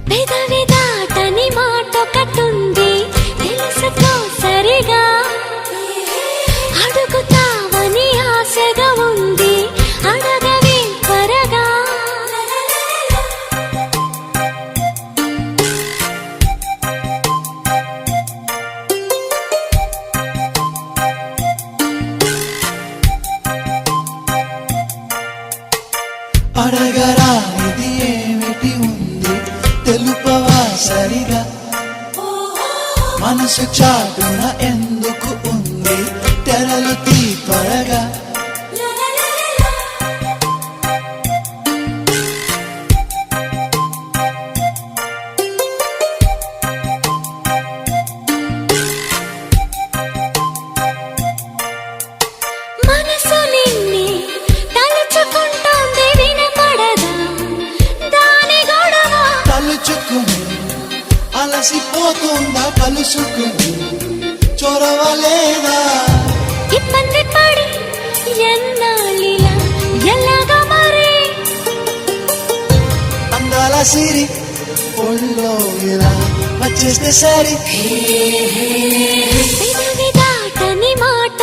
పెదవి దాటని మాట కట్టుంది తెలుసుకో సరిగా అడుగుతావని ఆశగా ఉంది అడగవే త్వరగా అడగరా ఇది ఏమిటి ఉంది తెలుపవా సరిగా మనసు చాటున ఎందుకు ఉంది తెరలు తీ త్వరగా మనసు నిన్నే తలుచుకుంటోంది వినపడదా దాని గొడవ తలుచుకుని అలసిపోతుందా కలుసుకుని చొరవలేదా ఇబ్బంది పడి ఎన్నాళ్ళిలా ఎలాగా మరి అందాల సిరి ఒళ్ళో ఇలా వచ్చేస్తే సరి పెదవి దాటని మాట